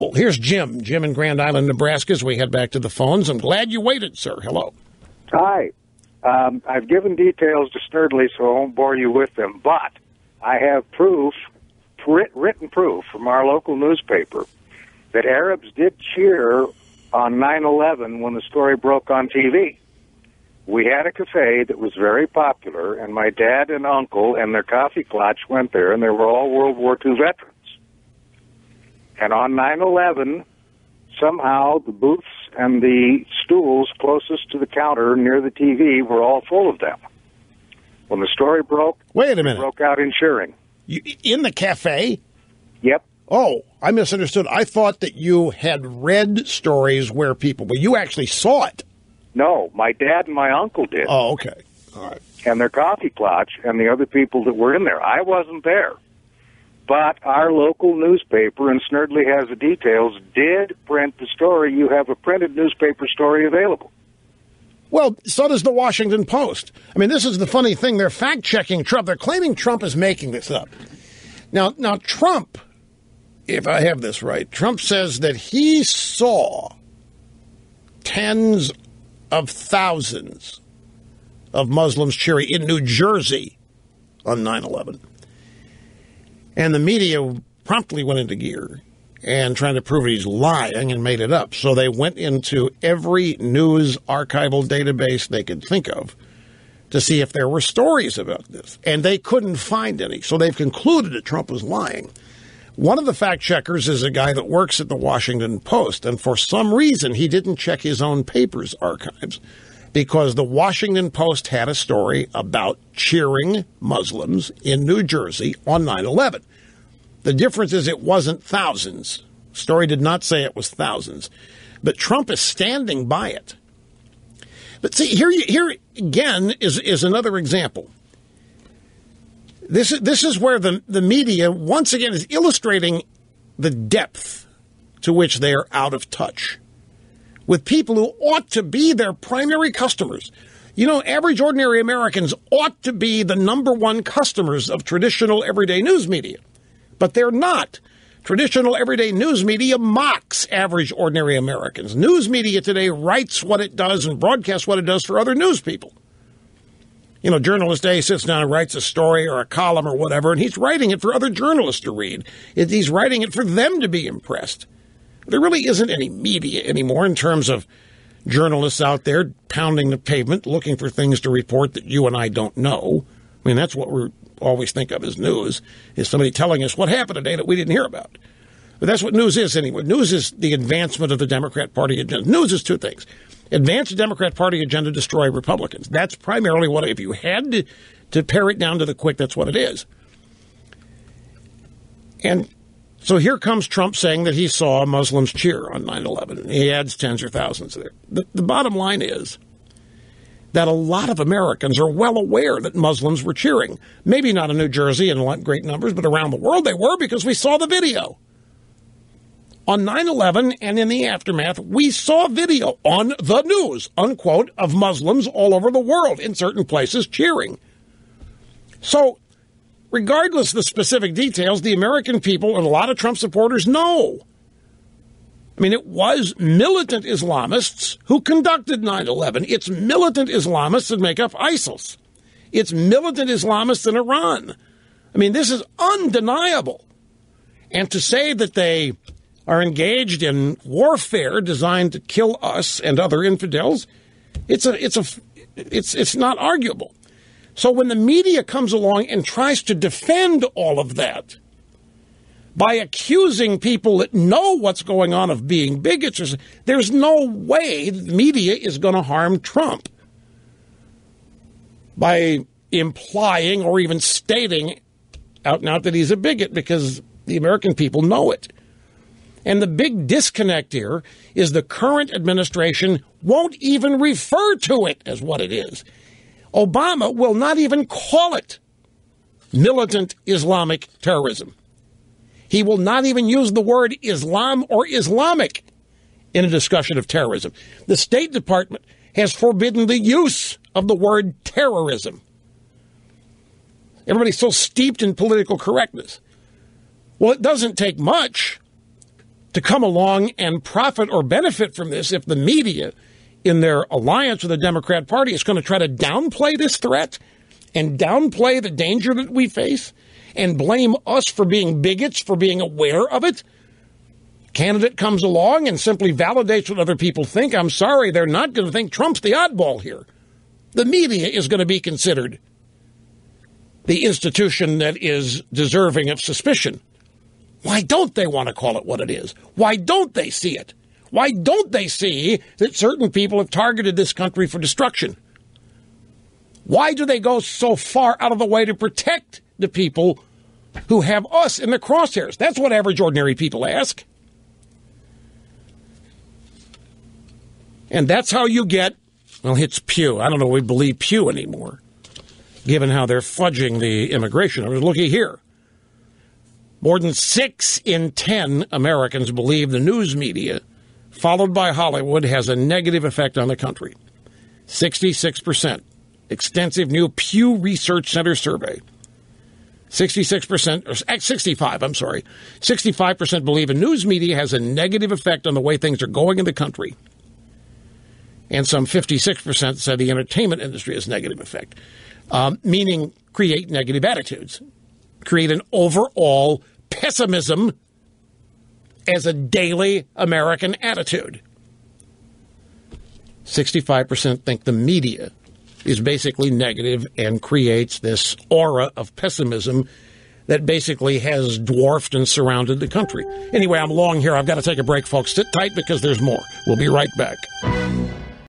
Well, here's Jim. Jim in Grand Island, Nebraska, as we head back to the phones. I'm glad you waited, sir. Hello. Hi. I've given details to Snerdley, so I won't bore you with them, but I have proof, written proof from our local newspaper that Arabs did cheer on 9/11 when the story broke on TV. We had a cafe that was very popular, and my dad and uncle and their coffee clutch went there, and they were all World War II veterans. And on 9/11, somehow the booths and the stools closest to the counter near the TV were all full of them. When the story broke, wait a minute, broke out in cheering. In the cafe? Yep. Oh, I misunderstood. I thought that you had read stories where people, but you actually saw it. No, my dad and my uncle did. Oh, okay. All right. And their coffee clutch and the other people that were in there. I wasn't there. But our local newspaper, and Snerdley has the details, did print the story. You have a printed newspaper story available. Well, so does the Washington Post. I mean, this is the funny thing. They're fact-checking Trump. They're claiming Trump is making this up. Now Trump, if I have this right, Trump says that he saw tens of thousands of Muslims cheering in New Jersey on 9/11. And the media promptly went into gear and trying to prove he's lying and made it up. So they went into every news archival database they could think of to see if there were stories about this. And they couldn't find any. So they've concluded that Trump was lying. One of the fact checkers is a guy that works at the Washington Post. And for some reason, he didn't check his own paper's archives because the Washington Post had a story about cheering Muslims in New Jersey on 9/11. The difference is it wasn't thousands. The story did not say it was thousands. But Trump is standing by it. But see, here again is another example. This is where the media, once again, is illustrating the depth to which they are out of touch with people who ought to be their primary customers. You know, average, ordinary Americans ought to be the number one customers of traditional everyday news media. But they're not. Traditional everyday news media mocks average, ordinary Americans. News media today writes what it does and broadcasts what it does for other news people. You know, journalist A sits down and writes a story or a column or whatever, and he's writing it for other journalists to read. He's writing it for them to be impressed. There really isn't any media anymore in terms of journalists out there pounding the pavement, looking for things to report that you and I don't know. I mean, that's what we always think of as news, is somebody telling us what happened today that we didn't hear about. But that's what news is anyway. News is the advancement of the Democrat Party agenda. News is two things. Advance the Democrat Party agenda, destroy Republicans. That's primarily what, if you had to pare it down to the quick, that's what it is. And so here comes Trump saying that he saw Muslims cheer on 9/11. He adds tens or thousands there. The bottom line is that a lot of Americans are well aware that Muslims were cheering. Maybe not in New Jersey in great numbers, but around the world they were because we saw the video. On 9/11 and in the aftermath, we saw video on the news, unquote, of Muslims all over the world in certain places cheering. So regardless of the specific details, the American people and a lot of Trump supporters know. I mean, it was militant Islamists who conducted 9/11. It's militant Islamists that make up ISIL. It's militant Islamists in Iran. I mean, this is undeniable. And to say that they are engaged in warfare designed to kill us and other infidels, it's not arguable. So when the media comes along and tries to defend all of that by accusing people that know what's going on of being bigots, there's no way the media is going to harm Trump by implying or even stating out and out that he's a bigot, because the American people know it. And the big disconnect here is the current administration won't even refer to it as what it is. Obama will not even call it militant Islamic terrorism. He will not even use the word Islam or Islamic in a discussion of terrorism. The State Department has forbidden the use of the word terrorism. Everybody's so steeped in political correctness. Well, it doesn't take much to come along and profit or benefit from this if the media, in their alliance with the Democrat Party, is going to try to downplay this threat and downplay the danger that we face and blame us for being bigots, for being aware of it. Candidate comes along and simply validates what other people think. I'm sorry, they're not going to think Trump's the oddball here. The media is going to be considered the institution that is deserving of suspicion. Why don't they want to call it what it is? Why don't they see it? Why don't they see that certain people have targeted this country for destruction? Why do they go so far out of the way to protect the people who have us in the crosshairs? That's what average, ordinary people ask. And that's how you get, well, it's Pew. I don't know if we believe Pew anymore, given how they're fudging the immigration. I was looking here. More than 6 in 10 Americans believe the news media, followed by Hollywood, has a negative effect on the country. 66%. Extensive new Pew Research Center survey. 66%, or 65, I'm sorry. 65% believe a news media has a negative effect on the way things are going in the country. And some 56% said the entertainment industry has a negative effect, meaning create negative attitudes, create an overall pessimism as a daily American attitude. 65% think the media is basically negative and creates this aura of pessimism that basically has dwarfed and surrounded the country. Anyway, I'm long here. I've got to take a break, folks. Sit tight because there's more. We'll be right back.